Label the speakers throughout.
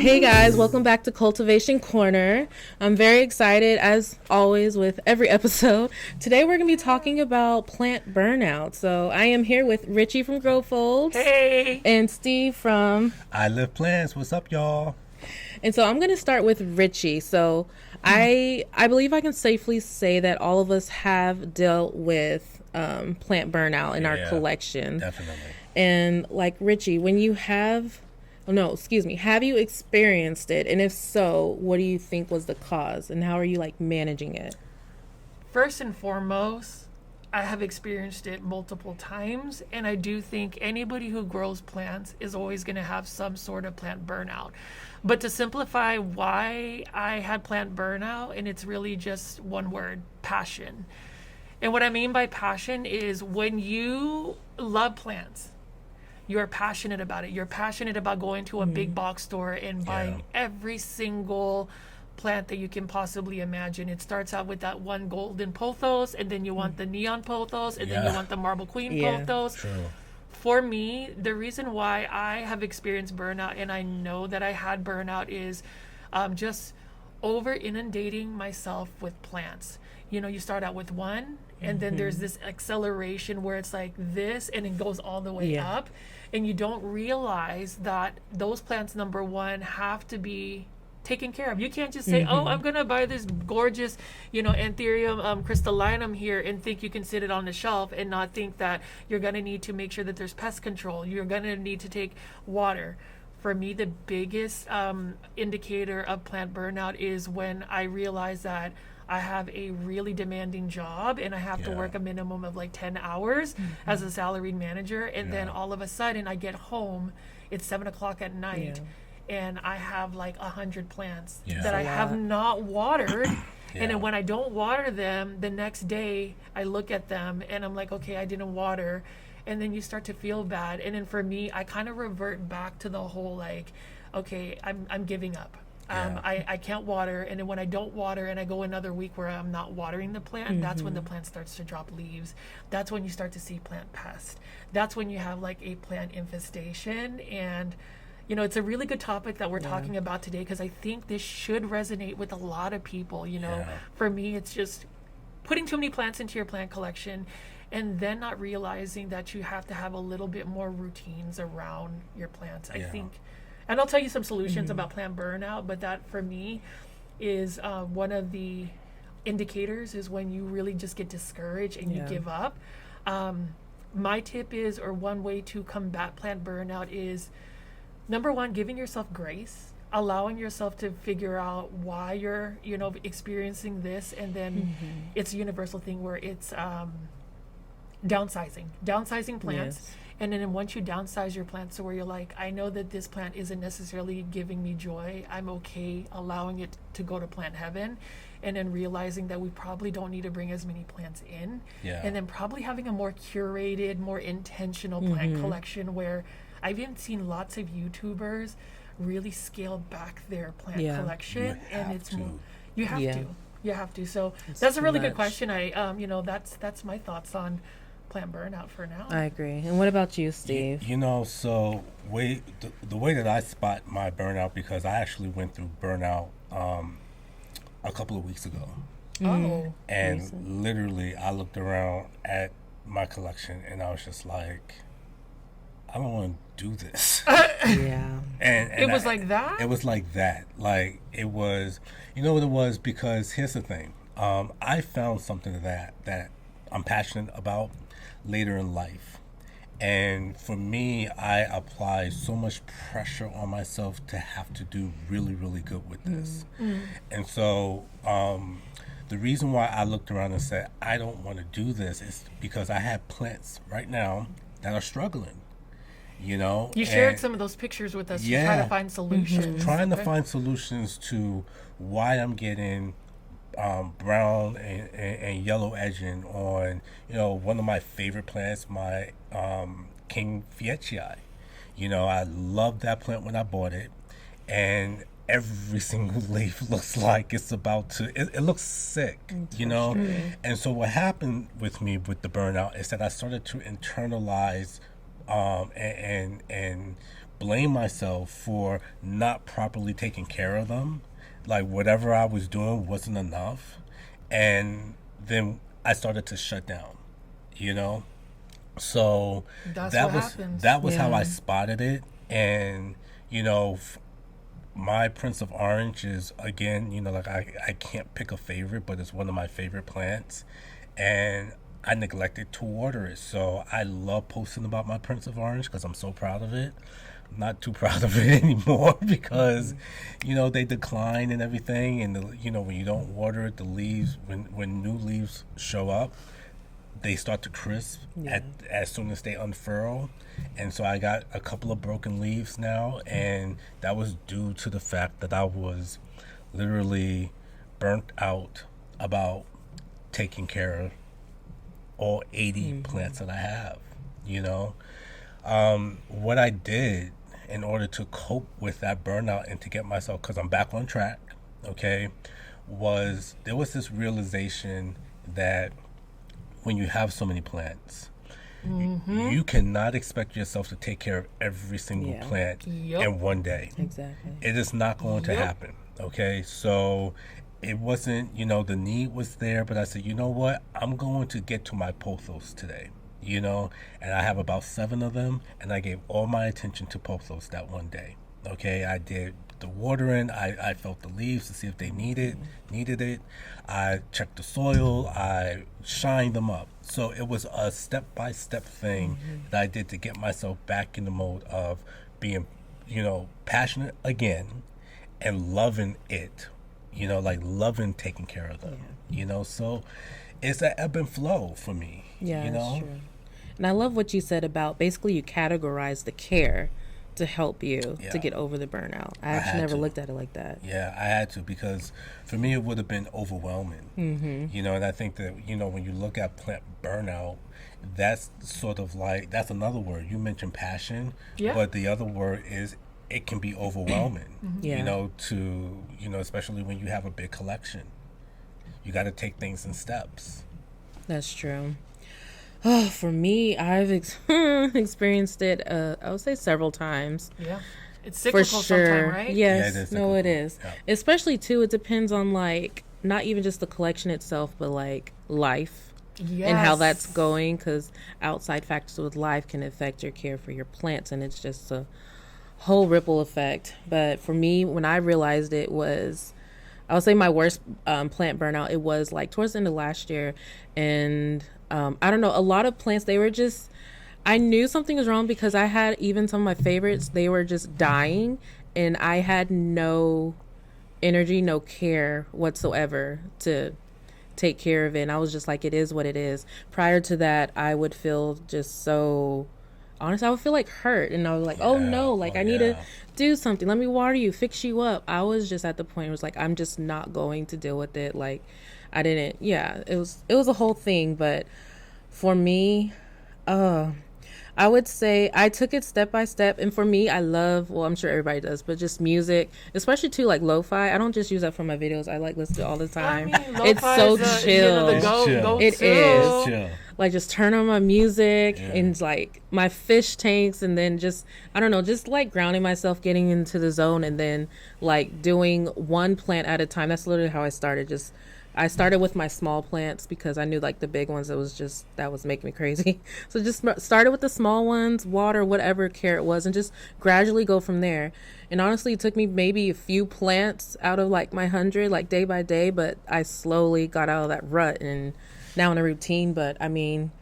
Speaker 1: Hey guys, welcome back to Cultivation Corner. I'm very excited, as always, with every episode. Today we're going to be talking about plant burnout. So I am here with Richie from Grow Folds.
Speaker 2: Hey!
Speaker 1: And Steve from
Speaker 3: I Live Plants. What's up, y'all?
Speaker 1: And so I'm going to start with Richie. So I believe I can safely say that all of us have dealt with plant burnout in our collection.
Speaker 3: Definitely.
Speaker 1: And like Richie, when you have... Oh, no, excuse me. Have you experienced it? And if so, what do you think was the cause? And how are you managing it?
Speaker 2: First and foremost, I have experienced it multiple times. And I do think anybody who grows plants is always going to have some sort of plant burnout. But to simplify why I had plant burnout, and it's really just one word, passion. And what I mean by passion is when you love plants, you're passionate about it. You're passionate about going to a big box store and buying every single plant that you can possibly imagine. It starts out with that one golden pothos, and then you want the neon pothos, and then you want the marble queen pothos.
Speaker 3: True.
Speaker 2: For me, the reason why I have experienced burnout, and I know that I had burnout, is just over inundating myself with plants. You know, you start out with one, and then there's this acceleration where it's like this, and it goes all the way up. And you don't realize that those plants, number one, have to be taken care of. You can't just say, oh, I'm going to buy this gorgeous, Anthurium crystallinum here and think you can sit it on the shelf and not think that you're going to need to make sure that there's pest control. You're going to need to take water. For me, the biggest indicator of plant burnout is when I realize that I have a really demanding job and I have to work a minimum of 10 hours as a salaried manager. And then all of a sudden I get home, it's 7:00 at night and I have 100 plants that I have not watered. And then when I don't water them, the next day I look at them and I'm like, okay, I didn't water. And then you start to feel bad. And then for me, I kind of revert back to the whole okay, I'm giving up. I can't water, and then when I don't water and I go another week where I'm not watering the plant, that's when the plant starts to drop leaves. That's when you start to see plant pest. That's when you have a plant infestation. And it's a really good topic that we're talking about today, because I think this should resonate with a lot of people. For me, it's just putting too many plants into your plant collection and then not realizing that you have to have a little bit more routines around your plants. I think. And I'll tell you some solutions about plant burnout, but that for me is one of the indicators is when you really just get discouraged and you give up. My tip is, or one way to combat plant burnout is, number one, giving yourself grace, allowing yourself to figure out why you're, experiencing this. And then it's a universal thing where it's downsizing plants.
Speaker 1: Yes.
Speaker 2: And then once you downsize your plant so where you're like, I know that this plant isn't necessarily giving me joy, I'm okay allowing it to go to plant heaven. And then realizing that we probably don't need to bring as many plants in. And then probably having a more curated, more intentional plant collection, where I've even seen lots of YouTubers really scale back their plant collection. And it's more, you have to. So that's a really good question. That's my thoughts on plant burnout for now.
Speaker 1: I agree. And what about you, Steve?
Speaker 3: So the way that I spot my burnout, because I actually went through burnout a couple of weeks ago. And literally I looked around at my collection and I was just like, I don't want to do this.
Speaker 1: And
Speaker 2: it was like that?
Speaker 3: It was like that. It was, you know what it was? Because here's the thing. I found something that I'm passionate about later in life. And for me, I apply so much pressure on myself to have to do really, really good with this. And so the reason why I looked around and said, I don't want to do this, is because I have plants right now that are struggling.
Speaker 2: You shared some of those pictures with us to try to find solutions.
Speaker 3: Trying to find solutions to why I'm getting brown and yellow edging on, one of my favorite plants, my King Fietchii. I loved that plant when I bought it, and every single leaf looks like it's about to, it looks sick, And so what happened with me with the burnout is that I started to internalize and blame myself for not properly taking care of them. Like whatever I was doing wasn't enough. And then I started to shut down, you know? So
Speaker 2: That's
Speaker 3: that
Speaker 2: what
Speaker 3: was
Speaker 2: happens.
Speaker 3: that was how
Speaker 1: Yeah.
Speaker 3: I spotted it. And, you know, my Prince of Orange is, again, you know, like I can't pick a favorite, but it's one of my favorite plants. And I neglected to water it. So I love posting about my Prince of Orange because I'm so proud of it. I'm not too proud of it anymore because, you know, they decline and everything. And, you know, when you don't water it, the leaves, when new leaves show up, they start to crisp as soon as they unfurl. And so I got a couple of broken leaves now, and that was due to the fact that I was literally burnt out about taking care of all 80 plants that I have, you know. What I did in order to cope with that burnout and to get myself, because I'm back on track, okay, was there was this realization that when you have so many plants, you cannot expect yourself to take care of every single
Speaker 1: Yeah.
Speaker 3: plant
Speaker 2: Yup.
Speaker 3: in one day.
Speaker 1: Exactly.
Speaker 3: It is not going to
Speaker 2: Yep.
Speaker 3: happen. Okay, so it wasn't, you know, the need was there, but I said, you know what, I'm going to get to my pothos today, you know, and I have about 7 of them, and I gave all my attention to pothos that one day. Okay, I did the watering. I felt the leaves to see if they needed it. I checked the soil. I shined them up. So it was a step-by-step thing that I did to get myself back in the mode of being, you know, passionate again and loving it, you know, like loving taking care of them, you know. So it's an ebb and flow for me,
Speaker 1: Yeah,
Speaker 3: you know.
Speaker 1: that's true. And I love what you said about basically you categorize the care to help you to
Speaker 3: Yeah.
Speaker 1: get over the burnout. I
Speaker 3: had
Speaker 1: actually never
Speaker 3: to.
Speaker 1: looked at it like that.
Speaker 3: Yeah, I had to, because for me it would have been overwhelming. You know, and I think that, you know, when you look at plant burnout, that's sort of like, that's another word. You mentioned passion,
Speaker 2: Yeah.
Speaker 3: but the other word is it can be overwhelming.
Speaker 1: Yeah.
Speaker 3: You know, to, you know, especially when you have a big collection. You got to take things in steps.
Speaker 1: That's true. Oh, for me, I've experienced it, I would say several times.
Speaker 2: Yeah. It's
Speaker 1: For
Speaker 2: cyclical
Speaker 1: sure.
Speaker 2: sometime, right?
Speaker 1: Yes.
Speaker 3: Yeah, it is
Speaker 1: No, it
Speaker 3: cyclical.
Speaker 1: is.
Speaker 3: Yeah.
Speaker 1: Especially, too, it depends on, like, not even just the collection itself, but, like, life and how that's
Speaker 2: Yes.
Speaker 1: going, because outside factors with life can affect your care for your plants, and it's just a whole ripple effect. But for me, when I realized it was, I would say my worst plant burnout, it was like towards the end of last year. And I don't know, a lot of plants, they were just, I knew something was wrong because I had even some of my favorites, they were just dying. And I had no energy, no care whatsoever to take care of it. And I was just like, it is what it is. Prior to that, I would feel just so, honestly, I would feel like hurt. And I was like, oh
Speaker 3: Yeah.
Speaker 1: no, like
Speaker 3: Oh,
Speaker 1: I need to
Speaker 3: yeah.
Speaker 1: do something. Let me water you, fix you up. I was just at the point where it was like, I'm just not going to deal with it. Like I didn't, yeah, it was a whole thing. But for me, I would say I took it step by step. And for me, I love, well, I'm sure everybody does, but just music, especially too, like lo-fi. I don't just use that for my videos. I like listen to it all the
Speaker 2: I
Speaker 1: time.
Speaker 2: mean,
Speaker 1: It's
Speaker 2: lo-fi
Speaker 1: so
Speaker 2: is the,
Speaker 1: chill.
Speaker 2: You know, the
Speaker 3: It's chill.
Speaker 2: go-to.
Speaker 1: It is.
Speaker 3: Chill.
Speaker 1: Like just turn on my music
Speaker 3: Yeah.
Speaker 1: and like my fish tanks, and then just, I don't know, just like grounding myself, getting into the zone, and then like doing one plant at a time. That's literally how I started. Just I started with my small plants because I knew like the big ones, that was making me crazy. So just started with the small ones, water whatever care it was, and just gradually go from there. And honestly, it took me maybe a few plants out of like my 100, like day by day, but I slowly got out of that rut and now in a routine. But I mean,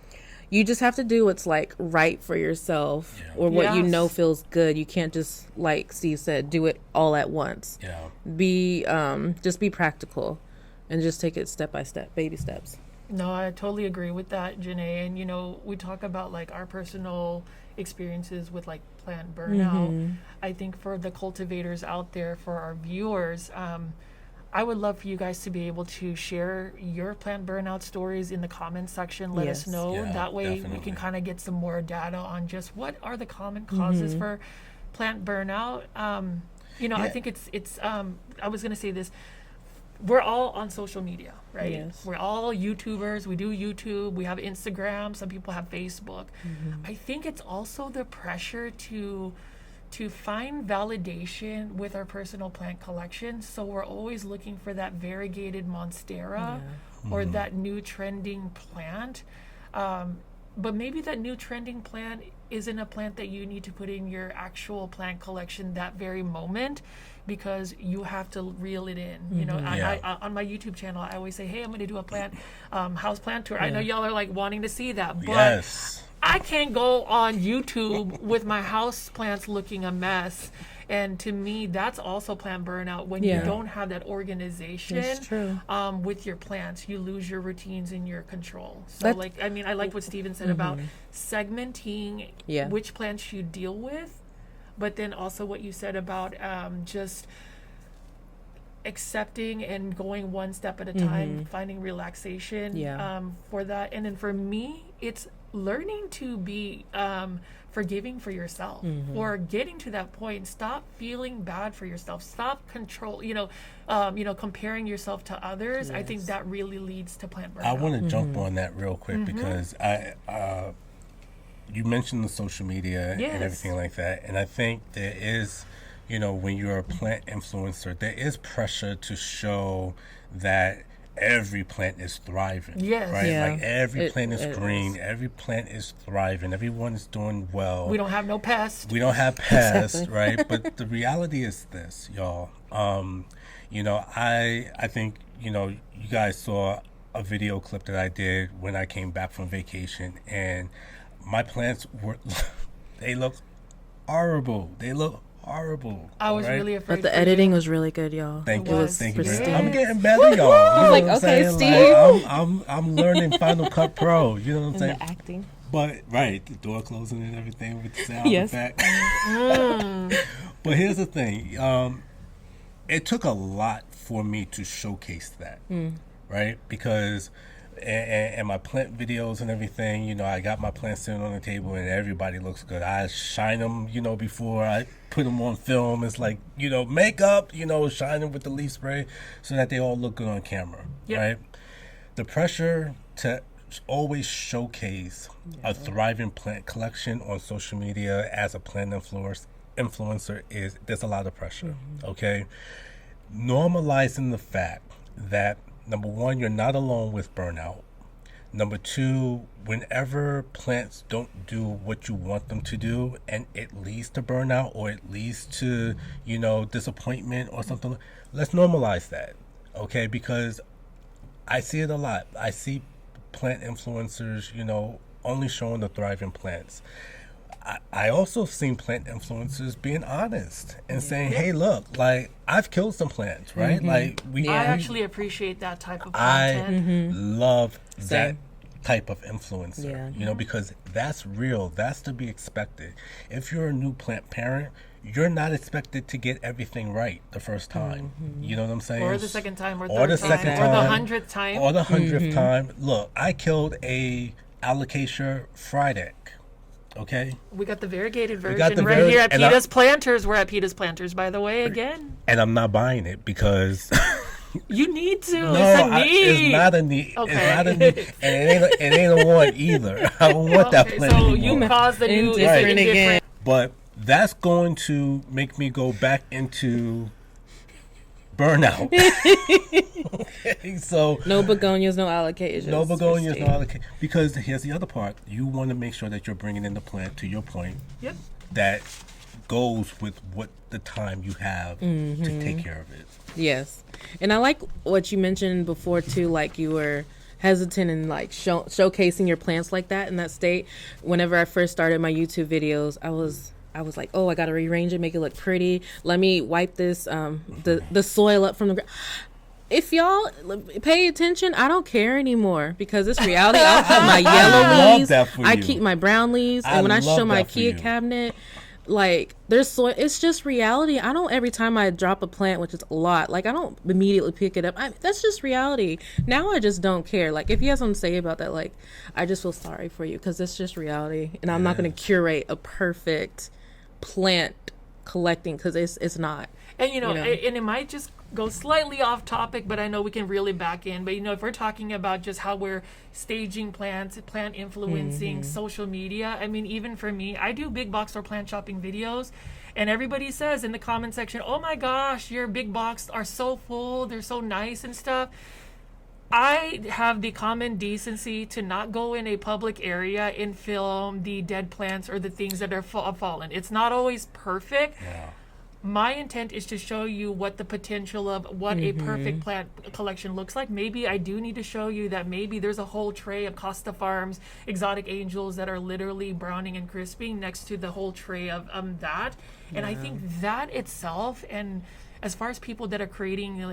Speaker 1: you just have to do what's like right for yourself,
Speaker 3: Yeah.
Speaker 1: or what you know
Speaker 2: Yes.
Speaker 1: feels good. You can't just, like Steve said, do it all at once.
Speaker 3: Yeah.
Speaker 1: Just be practical and just take it step by step, baby steps.
Speaker 2: No, I totally agree with that, Janeé. And, you know, we talk about like our personal experiences with like plant burnout. I think for the cultivators out there, for our viewers, I would love for you guys to be able to share your plant burnout stories in the comments section. Let us
Speaker 1: Yes.
Speaker 2: know.
Speaker 3: Yeah,
Speaker 2: That way we
Speaker 3: definitely.
Speaker 2: can kind of get some more data on just what are the common causes for plant burnout. You know, I
Speaker 3: Yeah.
Speaker 2: think it's I was going to say this. We're all on social media, right?
Speaker 1: Yes.
Speaker 2: We're all YouTubers. We do YouTube. We have Instagram. Some people have Facebook. I think it's also the pressure to to find validation with our personal plant collection. So we're always looking for that variegated monstera or that new trending plant. But maybe that new trending plant isn't a plant that you need to put in your actual plant collection that very moment, because you have to reel it in. You know, I on my YouTube channel, I always say, hey, I'm going to do a plant house plant tour. I know y'all are like wanting to see that, but I can't go on YouTube with my house plants looking a mess. And to me, that's also plant burnout when you don't have that organization with your plants. You lose your routines and your control. So, I like what Steven said about segmenting which plants you deal with, but then also what you said about just accepting and going one step at a time, finding relaxation for that. And then for me, it's learning to be forgiving for yourself, or getting to that point. Stop feeling bad for yourself. Stop comparing yourself to others. I think that really leads to plant burnout.
Speaker 3: I want to jump on that real quick because you mentioned the social media and everything like that, and I think there is, when you're a plant influencer, there is pressure to show that every plant is thriving. Right? Like every plant is green, every plant is thriving, everyone is doing well.
Speaker 2: We don't have no pests.
Speaker 3: We don't have pests, right? But the reality is this, y'all. I think, you guys saw a video clip that I did when I came back from vacation, and my plants they look horrible. I was
Speaker 2: really afraid.
Speaker 1: But the editing was really good, y'all.
Speaker 3: Thank you. I'm getting better, y'all. I was
Speaker 1: like, okay, Steve.
Speaker 3: Like, I'm learning Final Cut Pro. You know what I'm saying?
Speaker 1: The acting.
Speaker 3: But the door closing and everything with the sound effect. But here's the thing. It took a lot for me to showcase that, right? Because and my plant videos and everything, I got my plants sitting on the table and everybody looks good. I shine them, before I put them on film. It's like, makeup, shine them with the leaf spray so that they all look good on camera, right? The pressure to always showcase a thriving plant collection on social media as a plant influencer there's a lot of pressure, okay? Normalizing the fact that, number one, you're not alone with burnout. Number two, whenever plants don't do what you want them to do and it leads to burnout or it leads to, disappointment or something, let's normalize that, okay? Because I see it a lot. I see plant influencers, only showing the thriving plants. I also seen plant influencers being honest and saying, hey, look, like, I've killed some plants, right? Like,
Speaker 2: I actually appreciate that type of content.
Speaker 3: I love that type of influencer, because that's real. That's to be expected. If you're a new plant parent, you're not expected to get everything right the first time. You know what I'm saying?
Speaker 2: Or the second time, or third time, or the 100th time.
Speaker 3: Or the 100th time. Look, I killed a alocasia friedek. Okay.
Speaker 2: We got the variegated version here at PETA's Planters. We're at PETA's Planters, by the way, again.
Speaker 3: And I'm not buying it because
Speaker 2: you need to.
Speaker 3: No,
Speaker 2: it's a need.
Speaker 3: It's not a need. Okay. It's not a need. And it ain't a want either. I don't want that plant
Speaker 2: so
Speaker 3: anymore.
Speaker 2: you caused the new indifferent again.
Speaker 3: But that's going to make me go back into burnout. Okay, so
Speaker 1: no begonias, no allocations.
Speaker 3: No begonias, no allocations. Because here's the other part. You want to make sure that you're bringing in the plant, to your point, that goes with what the time you have to take care of it.
Speaker 1: Yes. And I like what you mentioned before, too, like you were hesitant in like showcasing your plants like that in that state. Whenever I first started my YouTube videos, I was like, oh, I got to rearrange it, make it look pretty. Let me wipe this, the soil up from the ground. If y'all pay attention, I don't care anymore because it's reality. I'll put my yellow leaves. I keep my brown leaves. And when I show my IKEA cabinet, like there's soil. It's just reality. I don't, every time I drop a plant, which is a lot, like I don't immediately pick it up. That's just reality. Now I just don't care. Like if you have something to say about that, like I just feel sorry for you because it's just reality. And I'm not going to curate a perfect plant collecting because it's not.
Speaker 2: And
Speaker 1: You know.
Speaker 2: and it might just go slightly off topic, but I know we can reel it back in. But if we're talking about just how we're staging plants, plant influencing, social media, I mean, even for me, I do big box or plant shopping videos, and everybody says in the comment section, "Oh my gosh, your big box are so full, they're so nice and stuff." I have the common decency to not go in a public area and film the dead plants or the things that are fallen. It's not always perfect.
Speaker 3: Yeah.
Speaker 2: My intent is to show you what the potential of what a perfect plant collection looks like. Maybe I do need to show you that maybe there's a whole tray of Costa Farms exotic angels that are literally browning and crisping next to the whole tray of that. And I think that itself, and as far as people that are creating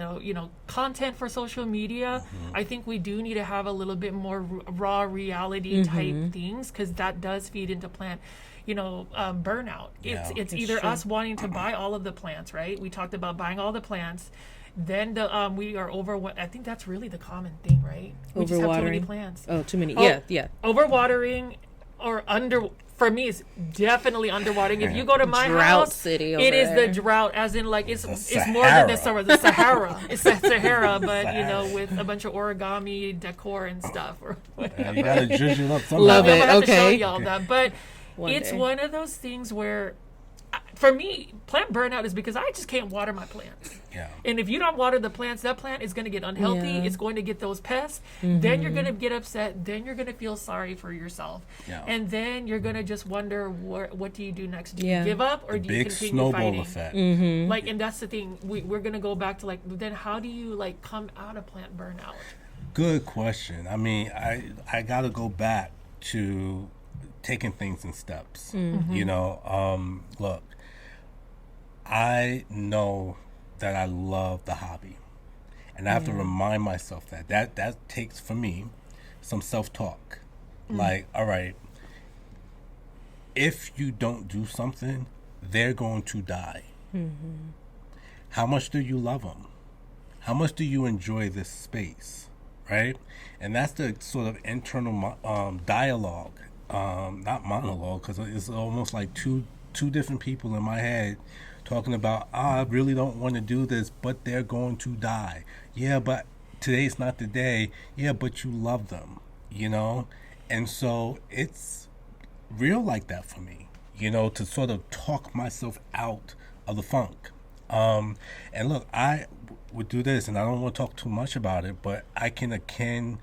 Speaker 2: content for social media, I think we do need to have a little bit more raw reality type things, because that does feed into plant burnout. It's either
Speaker 1: true.
Speaker 2: us wanting to buy all of the plants, right? We talked about buying all the plants. Then we are I think that's really the common thing, right? We just have too many plants.
Speaker 1: Oh, too many. Yeah.
Speaker 2: Overwatering or for me, it's definitely underwatering. If you go to my
Speaker 1: Drought
Speaker 2: house,
Speaker 1: city
Speaker 2: it
Speaker 1: over
Speaker 2: is
Speaker 1: there.
Speaker 2: the drought, as in like it's
Speaker 3: Sahara.
Speaker 2: more than the Sahara. It's the Sahara, but with a bunch of origami decor and stuff. Or
Speaker 3: You gotta judge it up somehow.
Speaker 1: Love it.
Speaker 2: I'm gonna have to show
Speaker 1: Okay.
Speaker 2: y'all that, but it's
Speaker 1: day.
Speaker 2: one of those things where, for me, plant burnout is because I just can't water my plants.
Speaker 3: Yeah.
Speaker 2: And if you don't water the plants, that plant is going to get unhealthy.
Speaker 1: Yeah.
Speaker 2: It's going to get those pests. Then you're going to get upset. Then you're going to feel sorry for yourself.
Speaker 3: Yeah.
Speaker 2: And then you're going to just wonder, what do you do next? Do
Speaker 1: Yeah.
Speaker 2: you give up, or do you
Speaker 3: Big
Speaker 2: continue
Speaker 3: snowball
Speaker 2: fighting?
Speaker 3: effect.
Speaker 2: Like, and that's the thing. We're going to go back to then how do you come out of plant burnout?
Speaker 3: Good question. I mean, I got to go back to taking things in steps. Look, I know that I love the hobby, and I have to remind myself that takes, for me, some self-talk. Like, all right, if you don't do something, they're going to die. How much do you love them? How much do you enjoy this space, right? And that's the sort of internal dialogue, not monologue, because it's almost like two different people in my head talking about, I really don't want to do this, but they're going to die. Yeah, but today's not the day. Yeah, but you love them, And so it's real like that for me, to sort of talk myself out of the funk. And look, I would do this, and I don't want to talk too much about it, but I can akin,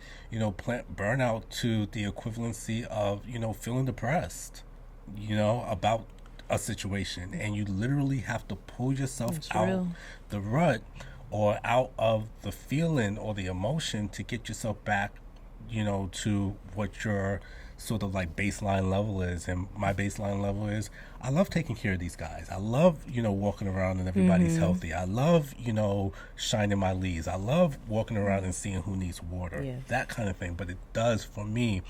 Speaker 3: plant burnout to the equivalency of, feeling depressed, about a situation, and you literally have to pull yourself out the rut or out of the feeling or the emotion to get yourself back, to what your sort of like baseline level is. And my baseline level is, I love taking care of these guys. I love, walking around and everybody's healthy. I love, shining my leaves. I love walking around and seeing who needs water, that kind of thing. But it does, for me,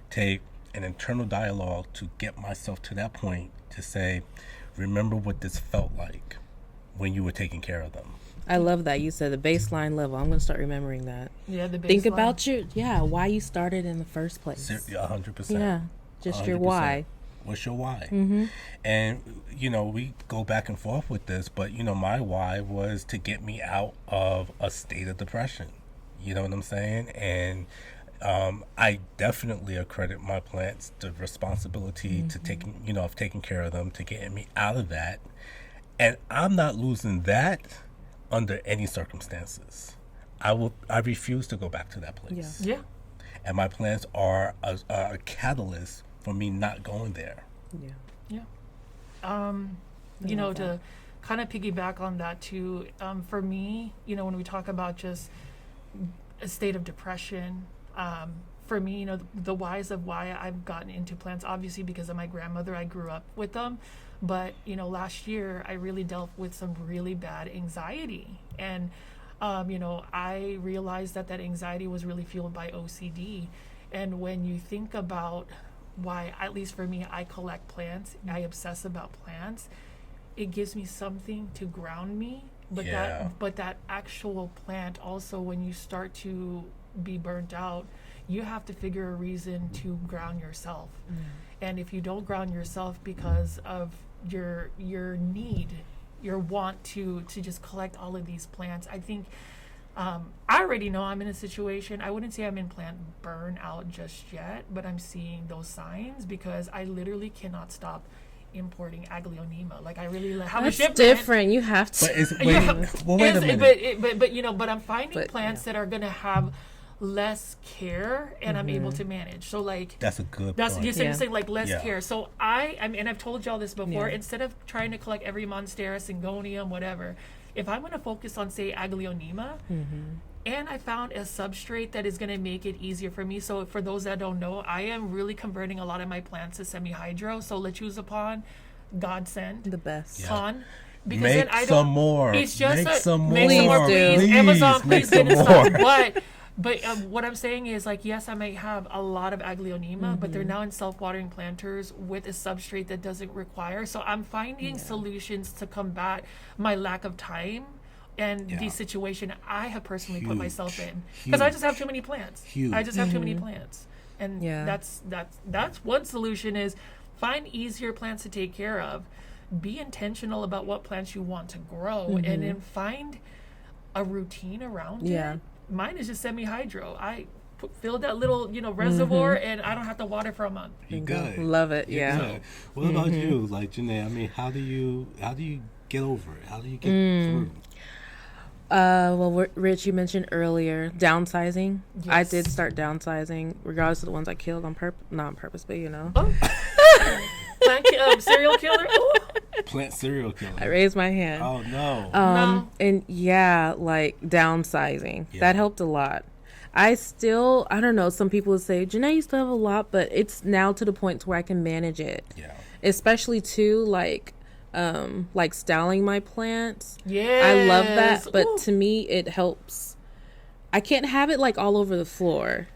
Speaker 3: take an internal dialogue to get myself to that point to say, remember what this felt like when you were taking care of them.
Speaker 1: I love that you said the baseline level. I'm going to start remembering that.
Speaker 2: Yeah, the baseline.
Speaker 1: Think about why you started in the first place.
Speaker 3: 100%.
Speaker 1: Yeah, just
Speaker 3: 100%.
Speaker 1: your why.
Speaker 3: What's your why? And, we go back and forth with this, but, my why was to get me out of a state of depression. You know what I'm saying? And I definitely accredit my plants the responsibility to of taking care of them, to getting me out of that. And I'm not losing that under any circumstances. I refuse to go back to that place.
Speaker 2: Yeah.
Speaker 3: And my plants are a catalyst for me not going there.
Speaker 2: Yeah. To kind of piggyback on that too, for me, when we talk about just a state of depression, for me, the whys of why I've gotten into plants, obviously because of my grandmother, I grew up with them. But, last year I really dealt with some really bad anxiety. And, I realized that anxiety was really fueled by OCD. And when you think about why, at least for me, I collect plants, I obsess about plants, it gives me something to ground me. But that actual plant also, when you start to be burnt out, you have to figure a reason to ground yourself. And if you don't ground yourself because of your need your want to just collect all of these plants. I think I already know I'm in a situation. I wouldn't say I'm in plant burnout just yet, but I'm seeing those signs because I literally cannot stop importing aglaonema. Like I really have a shipment.
Speaker 1: Different. You have to.
Speaker 3: But wait a minute.
Speaker 2: But I'm finding plants that are gonna have less care, and I'm able to manage. So like
Speaker 3: that's a good.
Speaker 2: That's
Speaker 3: point.
Speaker 2: you're saying like less care. So and I've told y'all this before.
Speaker 1: Yeah.
Speaker 2: Instead of trying to collect every monstera, syngonium, whatever, if I'm gonna focus on say aglaonema. And I found a substrate that is going to make it easier for me. So for those that don't know, I am really converting a lot of my plants to semi-hydro. So lechuzapon, godsend.
Speaker 1: The best.
Speaker 2: Con. Because
Speaker 3: Make
Speaker 2: then I
Speaker 3: some
Speaker 2: don't,
Speaker 3: more.
Speaker 2: It's just
Speaker 3: Make some more.
Speaker 2: Make some more, please. Amazon,
Speaker 3: Make
Speaker 2: please get
Speaker 3: some
Speaker 2: us
Speaker 3: more.
Speaker 2: some. But what I'm saying is, like, yes, I might have a lot of aglaonema, but they're now in self-watering planters with a substrate that doesn't require. So I'm finding solutions to combat my lack of time and the situation I have personally put myself in, because I just have too many plants. I just have too many plants, and that's one solution is find easier plants to take care of. Be intentional about what plants you want to grow, and then find a routine around it. Mine is just semi-hydro. I fill that little reservoir, and I don't have to water for a month.
Speaker 3: You good?
Speaker 1: Love it.
Speaker 3: You're good. What about you, like Janeé? I mean, how do you get over it? How do you get through?
Speaker 1: Well, Rich, you mentioned earlier downsizing.
Speaker 2: Yes.
Speaker 1: I did start downsizing, regardless of the ones I killed on purpose, not on purpose, but
Speaker 2: Plant serial killer. Ooh.
Speaker 3: Plant serial killer.
Speaker 1: I raised my hand.
Speaker 3: Oh no.
Speaker 2: No.
Speaker 1: And like downsizing, that helped a lot. I don't know. Some people would say, Janeé, you still have a lot, but it's now to the point to where I can manage it.
Speaker 3: Yeah.
Speaker 1: Especially too, like styling my plants.
Speaker 2: Yes.
Speaker 1: I love that, but to me it helps. I can't have it like all over the floor,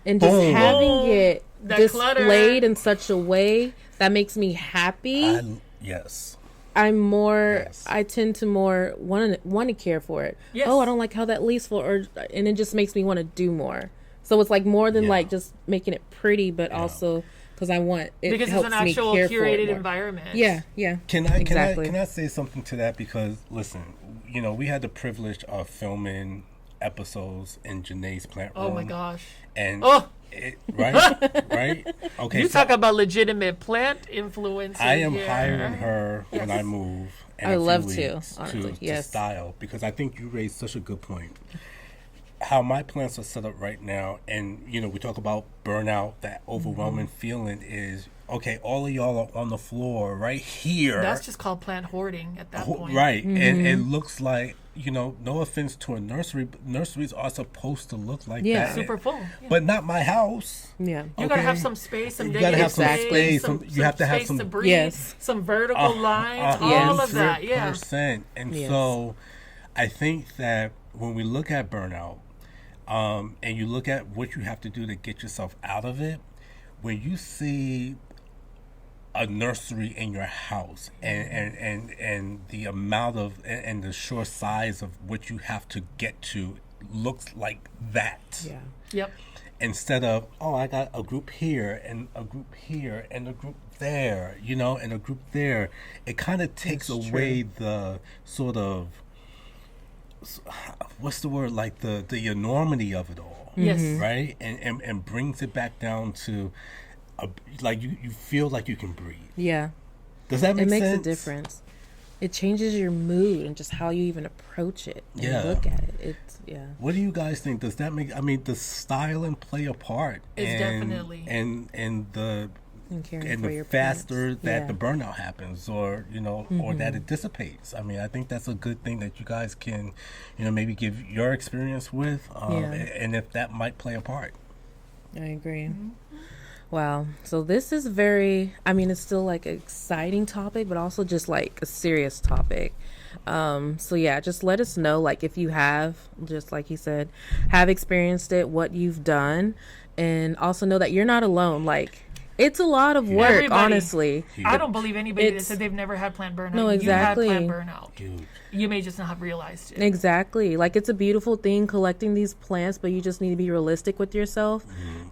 Speaker 1: and just having it displayed in such a way that makes me happy.
Speaker 3: Yes.
Speaker 1: I'm more. Yes. I tend to more want to care for it.
Speaker 2: Yes.
Speaker 1: Oh, I don't like how that leaves for, and it just makes me want to do more. So it's like more than like just making it pretty, but also because I want it
Speaker 2: because
Speaker 1: helps
Speaker 2: it's an actual
Speaker 1: me care
Speaker 2: curated
Speaker 1: for it
Speaker 2: environment.
Speaker 1: Yeah.
Speaker 3: Can I say something to that? Because listen, we had the privilege of filming episodes in Janeé's plant room.
Speaker 2: Oh my gosh.
Speaker 3: And
Speaker 2: right.
Speaker 3: Right. Okay.
Speaker 2: You talk about legitimate plant influence.
Speaker 3: I am hiring her when I move.
Speaker 1: I love to
Speaker 3: style, because I think you raised such a good point. How my plants are set up right now, and we talk about burnout, that overwhelming feeling is, okay, all of y'all are on the floor right here.
Speaker 2: That's just called plant hoarding at that point.
Speaker 3: Right. And it looks like, no offense to a nursery, but nurseries are supposed to look like that.
Speaker 2: Super full. Yeah.
Speaker 3: But not my house.
Speaker 1: Yeah.
Speaker 2: You gotta have some space, some
Speaker 3: you gotta have some
Speaker 2: space.
Speaker 3: You have to have some
Speaker 2: to breathe, some vertical lines, all of that. Yeah.
Speaker 3: 100%. And so I think that when we look at burnout, and you look at what you have to do to get yourself out of it, when you see a nursery in your house and the amount of and the sheer size of what you have to get to looks like that.
Speaker 1: Yeah.
Speaker 2: Yep.
Speaker 3: Instead of, I got a group here and a group here and a group there, and a group there, it kind of takes away the sort of, what's the word, like the enormity of it all.
Speaker 2: Yes.
Speaker 3: Right? And brings it back down to like you feel like you can breathe.
Speaker 1: Yeah.
Speaker 3: Does that make sense?
Speaker 1: It makes a difference. It changes your mood and just how you even approach it and look at it.
Speaker 3: What do you guys think? Does that make, does styling play a part?
Speaker 2: It's definitely.
Speaker 3: And the faster that the burnout happens, or or that it dissipates. I think that's a good thing that you guys can maybe give your experience with, and if that might play a part.
Speaker 1: I agree. Wow. So this is very, it's still like an exciting topic, but also just like a serious topic. Just let us know, like, if you have, just like he said, have experienced it, what you've done, and also know that you're not alone. Like, it's a lot of work, honestly.
Speaker 2: I don't believe anybody that said they've never had plant burnout.
Speaker 1: No, exactly.
Speaker 2: You had plant burnout. Dude. You may just not have realized it.
Speaker 1: Exactly. Like, it's a beautiful thing collecting these plants, but you just need to be realistic with yourself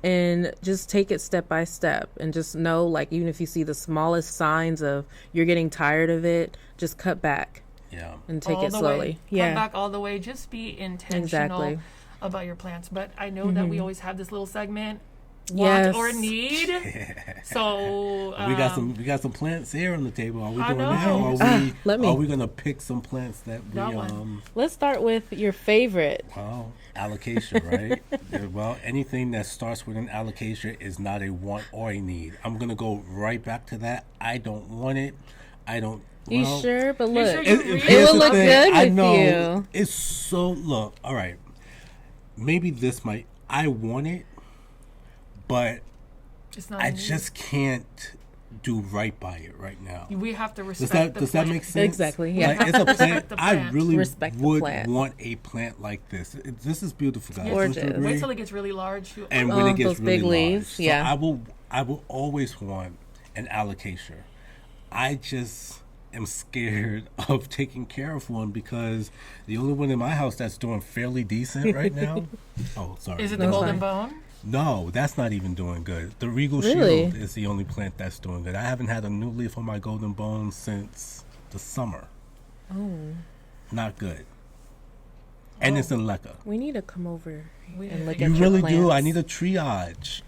Speaker 1: and just take it step by step, and just know, like, even if you see the smallest signs of you're getting tired of it, just cut back.
Speaker 3: Yeah.
Speaker 1: and take
Speaker 2: all
Speaker 1: it
Speaker 2: the
Speaker 1: slowly.
Speaker 2: way.
Speaker 1: Yeah.
Speaker 2: Come back all the way. Just be intentional
Speaker 1: Exactly.
Speaker 2: about your plants. But I know that we always have this little segment, want
Speaker 1: Yes.
Speaker 2: or need. So
Speaker 3: We got some plants here on the table. Are we
Speaker 2: I
Speaker 3: doing
Speaker 2: know.
Speaker 3: that?
Speaker 1: Let me.
Speaker 3: Are we gonna pick some plants that we
Speaker 2: That one.
Speaker 1: Let's start with your favorite.
Speaker 3: well, alocasia, right? Well, anything that starts with an alocasia is not a want or a need. I'm gonna go right back to that. I don't want it. I don't.
Speaker 1: You
Speaker 3: well,
Speaker 1: sure? But
Speaker 2: You
Speaker 1: look,
Speaker 2: sure
Speaker 1: it,
Speaker 2: you
Speaker 3: Here's
Speaker 2: really
Speaker 1: will
Speaker 3: the
Speaker 1: look
Speaker 3: thing.
Speaker 1: good
Speaker 3: I
Speaker 1: with
Speaker 3: know
Speaker 1: you.
Speaker 3: it's so. Look, all right. Maybe this might. I want it, but
Speaker 2: it's not.
Speaker 3: I
Speaker 2: a need.
Speaker 3: just can't do right by it right now.
Speaker 2: We have to
Speaker 3: Does
Speaker 2: respect.
Speaker 3: that
Speaker 2: the plant.
Speaker 3: make sense?
Speaker 1: Exactly, yeah.
Speaker 3: Like, it's a plant.
Speaker 2: Respect the
Speaker 3: I
Speaker 2: plant.
Speaker 3: really
Speaker 1: Respect the
Speaker 3: would
Speaker 1: plant.
Speaker 3: want a plant like this. This is beautiful, guys.
Speaker 1: Gorgeous.
Speaker 3: Don't you agree?
Speaker 2: Wait till it gets really large.
Speaker 3: And when it gets
Speaker 1: those
Speaker 3: really
Speaker 1: big
Speaker 3: large,
Speaker 1: leaves,
Speaker 3: so
Speaker 1: yeah.
Speaker 3: I will always want an alocasia. I just am scared of taking care of one because the only one in my house that's doing fairly decent right now. Oh, sorry.
Speaker 2: Is it the
Speaker 1: No,
Speaker 2: golden
Speaker 1: fine.
Speaker 2: bone?
Speaker 3: No, that's not even doing good. The Regal
Speaker 1: Really?
Speaker 3: Shield is the only plant that's doing good. I haven't had a new leaf on my golden bone since the summer.
Speaker 1: Oh,
Speaker 3: Not good. And it's in leca.
Speaker 1: we need to come over
Speaker 2: We-
Speaker 1: and look
Speaker 3: You
Speaker 1: at your
Speaker 3: really
Speaker 1: plants.
Speaker 3: do. I need a triage,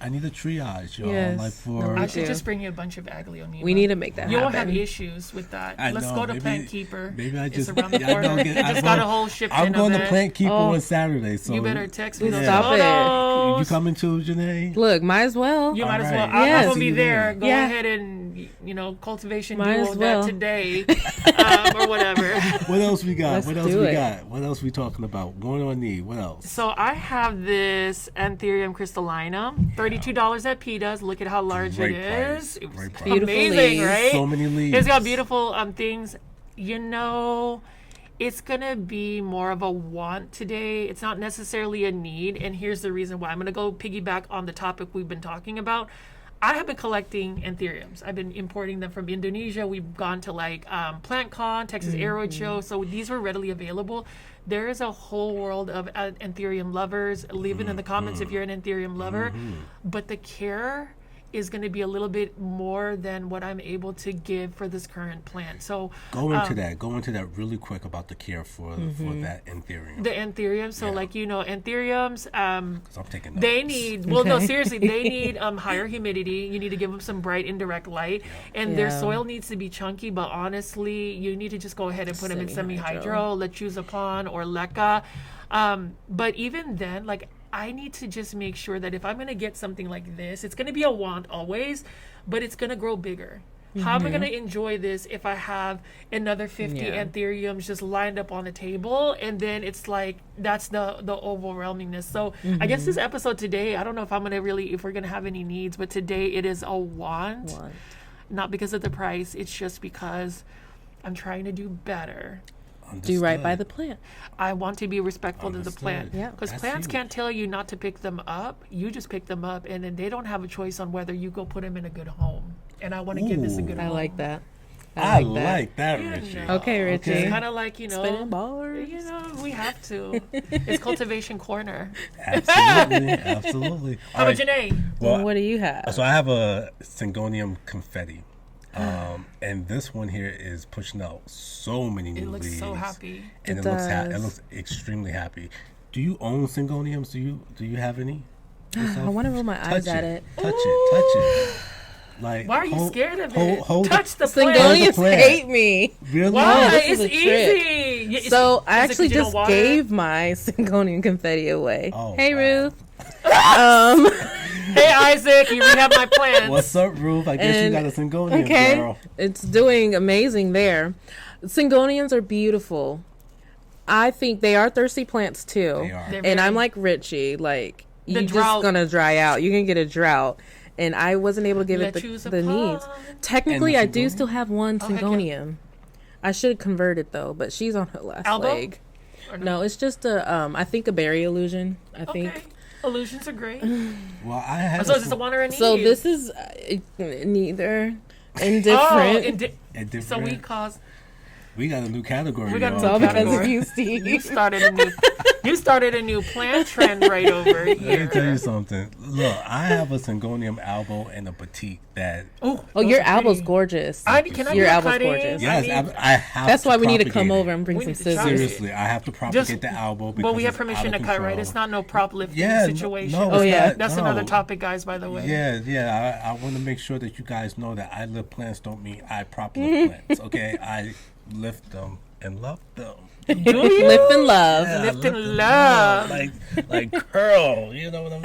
Speaker 3: y'all.
Speaker 1: Yes.
Speaker 3: Like for
Speaker 2: I
Speaker 1: We
Speaker 2: should
Speaker 1: do.
Speaker 2: just bring you a bunch of aglionema.
Speaker 1: We need to make that
Speaker 2: You won't
Speaker 1: happen.
Speaker 2: have issues with that.
Speaker 3: I
Speaker 2: Let's
Speaker 3: know,
Speaker 2: go to
Speaker 3: maybe-
Speaker 2: Plant Keeper.
Speaker 3: Maybe I just
Speaker 2: it's around the
Speaker 3: I
Speaker 2: corner.
Speaker 3: don't
Speaker 2: They
Speaker 3: get-
Speaker 2: just
Speaker 3: I'm
Speaker 2: got
Speaker 3: going-
Speaker 2: a whole shipment
Speaker 3: I'm going
Speaker 2: of
Speaker 3: to
Speaker 2: it.
Speaker 3: Plant Keeper
Speaker 1: Oh.
Speaker 3: on Saturday, so
Speaker 2: You better text me those
Speaker 1: Stop it.
Speaker 2: photos.
Speaker 3: You coming too, Janae?
Speaker 1: Look, might as well.
Speaker 2: You might as well.
Speaker 3: Alright.
Speaker 2: I'm
Speaker 1: Yes.
Speaker 2: gonna be there. Go
Speaker 1: Yeah.
Speaker 2: ahead and cultivation
Speaker 1: Might
Speaker 2: duo
Speaker 1: as well.
Speaker 2: that today, or whatever.
Speaker 3: What else we got?
Speaker 1: Let's
Speaker 3: What else
Speaker 1: do
Speaker 3: we
Speaker 1: it.
Speaker 3: got? What else we talking about? One on knee. What else?
Speaker 2: So I have this Anthurium crystallinum, $32 at PETA's. Look at how large
Speaker 3: Great
Speaker 2: it
Speaker 3: price.
Speaker 2: is. It was
Speaker 3: Great price.
Speaker 1: Beautiful
Speaker 2: amazing,
Speaker 1: leaves.
Speaker 2: right?
Speaker 3: So many leaves.
Speaker 2: It's got beautiful things. It's gonna be more of a want today. It's not necessarily a need. And here's the reason why. I'm gonna go piggyback on the topic we've been talking about. I have been collecting anthuriums. I've been importing them from Indonesia. We've gone to PlantCon, Texas Aero Show. So these were readily available. There is a whole world of anthurium lovers. Leave it in the comments if you're an anthurium lover. But the care is going to be a little bit more than what I'm able to give for this current plant. So
Speaker 3: Go into that. Go into that really quick about the care for that anthurium.
Speaker 2: the anthurium. So anthuriums,
Speaker 3: 'Cause I'm taking notes.
Speaker 2: they need, well, no,
Speaker 1: Okay.
Speaker 2: seriously, they need higher humidity. You need to give them some bright indirect light. And their
Speaker 1: Yeah.
Speaker 2: soil needs to be chunky, but honestly, you need to just go ahead and put them in semi-hydro, Lechuzapon or Leca. But even then, I need to just make sure that if I'm going to get something like this, it's going to be a want always, but it's going to grow bigger. How am I going to enjoy this if I have another 50
Speaker 1: Yeah.
Speaker 2: anthuriums just lined up on the table? And then it's like, that's the overwhelmingness. So I guess this episode today, I don't know if if we're going to have any needs, but today it is a want. Not because of the price. It's just because I'm trying to do better.
Speaker 1: Do right by
Speaker 3: Understood.
Speaker 1: the plant.
Speaker 2: I want to be respectful to the
Speaker 3: Understood.
Speaker 2: plant.
Speaker 1: Yeah.
Speaker 2: Because
Speaker 3: That's
Speaker 2: plants
Speaker 3: huge.
Speaker 2: can't tell you not to pick them up. You just pick them up, and then they don't have a choice on whether you go put them in a good home. And I want to give this a good
Speaker 3: Ooh.
Speaker 1: I
Speaker 2: home.
Speaker 1: like that.
Speaker 3: I
Speaker 1: that.
Speaker 3: like that,
Speaker 2: Yeah,
Speaker 3: Richie.
Speaker 2: no.
Speaker 1: Okay, Richie.
Speaker 2: It's kind of like,
Speaker 1: Spinning bars.
Speaker 2: we have to. It's Cultivation Corner.
Speaker 3: Absolutely, absolutely.
Speaker 2: How about Janeé?
Speaker 3: Well,
Speaker 1: What do you have?
Speaker 3: so I have a Syngonium confetti, and this one here is pushing out so many new
Speaker 2: It looks so
Speaker 3: leaves.
Speaker 2: happy.
Speaker 3: And
Speaker 1: It
Speaker 3: it
Speaker 1: does.
Speaker 3: looks extremely happy. Do you own Syngoniums? Do you have any?
Speaker 1: I want to roll my eyes at it.
Speaker 3: Touch it. Like,
Speaker 2: Why are you scared of it?
Speaker 3: Hold
Speaker 2: Touch the
Speaker 3: Hold
Speaker 2: plant.
Speaker 3: the
Speaker 1: Syngonians
Speaker 3: plant.
Speaker 1: hate me.
Speaker 3: Really?
Speaker 2: Why?
Speaker 1: this is
Speaker 2: It's
Speaker 1: a trick.
Speaker 2: easy. Yeah,
Speaker 1: So I
Speaker 2: is it
Speaker 1: actually
Speaker 2: 'cause you don't
Speaker 1: just
Speaker 2: water?
Speaker 1: gave my Syngonian confetti away.
Speaker 3: Oh,
Speaker 1: Hey,
Speaker 3: wow.
Speaker 1: Ruth. Um,
Speaker 2: Hey, Isaac, you rehab my plants.
Speaker 3: What's up, Ruth? I guess you
Speaker 1: And-
Speaker 3: got a Syngonium,
Speaker 1: okay,
Speaker 3: girl.
Speaker 1: it's doing amazing there. Syngonians are beautiful. I think they are thirsty plants too.
Speaker 3: They are.
Speaker 2: They're
Speaker 1: And I'm
Speaker 2: very-
Speaker 1: like Richie, like you're just
Speaker 2: drought.
Speaker 1: gonna dry out. You can get a drought. And I wasn't able to give it the needs. Technically,
Speaker 3: And
Speaker 1: I
Speaker 3: the
Speaker 1: do
Speaker 3: Syngonium?
Speaker 1: still have one
Speaker 2: heck yeah.
Speaker 1: Syngonium. I should convert it though, but she's on her last
Speaker 2: Albo?
Speaker 1: leg.
Speaker 2: Or
Speaker 1: No, it's just a I think a berry illusion. I
Speaker 2: Okay.
Speaker 1: think.
Speaker 2: Illusions are great.
Speaker 3: Well, I had
Speaker 2: So is this a one or a need?
Speaker 1: So this is neither
Speaker 2: Oh,
Speaker 1: indifferent.
Speaker 2: so we cause
Speaker 3: we got a new category.
Speaker 2: We got a
Speaker 3: y'all.
Speaker 1: it's all
Speaker 2: new
Speaker 1: because of
Speaker 2: category.
Speaker 1: you,
Speaker 2: you
Speaker 1: Steve.
Speaker 2: started a new. You started a new plant trend right over
Speaker 3: Let me tell you
Speaker 2: here.
Speaker 3: something. Look, I have a Syngonium albo and a batik that.
Speaker 2: Oh,
Speaker 1: Oh, your
Speaker 2: those are
Speaker 1: album's
Speaker 2: pretty.
Speaker 1: gorgeous.
Speaker 2: Can I
Speaker 1: Your
Speaker 2: do a
Speaker 1: album's
Speaker 2: cutting?
Speaker 1: gorgeous.
Speaker 3: Yes, I have.
Speaker 1: That's
Speaker 3: to
Speaker 1: why we need to
Speaker 3: propagate
Speaker 1: come
Speaker 3: it.
Speaker 1: over and bring
Speaker 2: We
Speaker 1: some
Speaker 2: need to try
Speaker 1: scissors.
Speaker 2: it.
Speaker 3: Seriously, I have to propagate the albo because
Speaker 2: Well, we have
Speaker 3: it's
Speaker 2: permission
Speaker 3: out
Speaker 2: to
Speaker 3: of
Speaker 2: cut, right?
Speaker 3: control.
Speaker 2: It's not no prop lifting
Speaker 3: Yeah,
Speaker 2: situation.
Speaker 3: no,
Speaker 1: Oh,
Speaker 3: it's
Speaker 1: yeah.
Speaker 3: not,
Speaker 2: That's
Speaker 3: no.
Speaker 2: another topic, guys, by the way.
Speaker 3: Yeah. I want to make sure that you guys know that I lift plants don't mean I prop lift plants. Okay, I lift them and love them.
Speaker 2: Do you?
Speaker 1: Lift and love.
Speaker 3: Yeah,
Speaker 2: Lift and
Speaker 3: them
Speaker 2: love.
Speaker 3: like curl. You know what I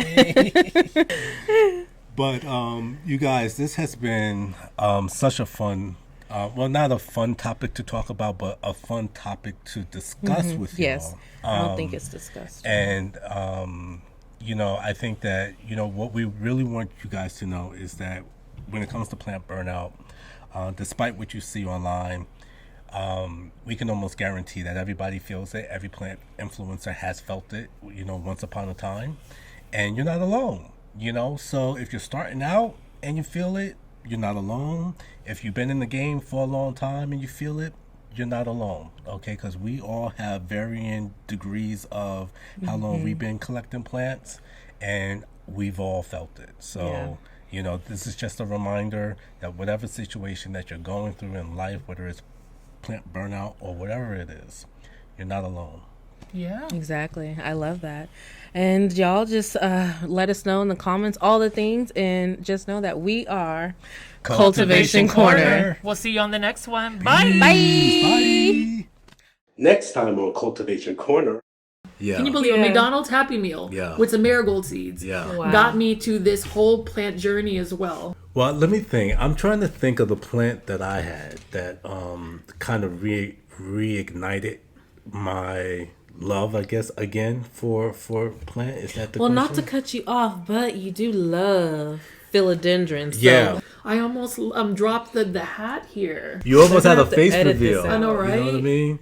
Speaker 3: mean? But you guys, this has been such a fun. Well, not a fun topic to talk about, but a fun topic to discuss with you
Speaker 1: Yes.
Speaker 3: all.
Speaker 1: I don't think it's discussed.
Speaker 3: And, I think that, what we really want you guys to know is that when it comes to plant burnout, despite what you see online, we can almost guarantee that everybody feels it. Every plant influencer has felt it, once upon a time. And you're not alone, So if you're starting out and you feel it, you're not alone. If you've been in the game for a long time and you feel it, you're not alone, okay? Because we all have varying degrees of how long we've been collecting plants, and we've all felt it. So, this is just a reminder that whatever situation that you're going through in life, whether it's plant burnout or whatever it is, you're not alone.
Speaker 2: Yeah.
Speaker 1: Exactly. I love that. And y'all just let us know in the comments all the things, and just know that we are Cultivation Corner.
Speaker 2: We'll see you on the next one. Bye.
Speaker 3: Bye. Next time on Cultivation Corner. Yeah.
Speaker 2: Can you believe a McDonald's Happy Meal with some marigold seeds
Speaker 1: Wow.
Speaker 2: got me to this whole plant journey as well?
Speaker 3: Well, let me think. I'm trying to think of the plant that I had that kind of reignited my love, I guess, again for plant. Is that the
Speaker 1: Well,
Speaker 3: question?
Speaker 1: not to cut you off, but you do love philodendrons. So
Speaker 3: Yeah.
Speaker 2: I almost dropped the hat here.
Speaker 3: You almost
Speaker 1: We're
Speaker 3: had
Speaker 1: gonna
Speaker 3: a
Speaker 1: have to
Speaker 3: face
Speaker 1: edit this
Speaker 3: reveal.
Speaker 1: out.
Speaker 2: I know,
Speaker 3: You know what I
Speaker 2: right?
Speaker 3: mean?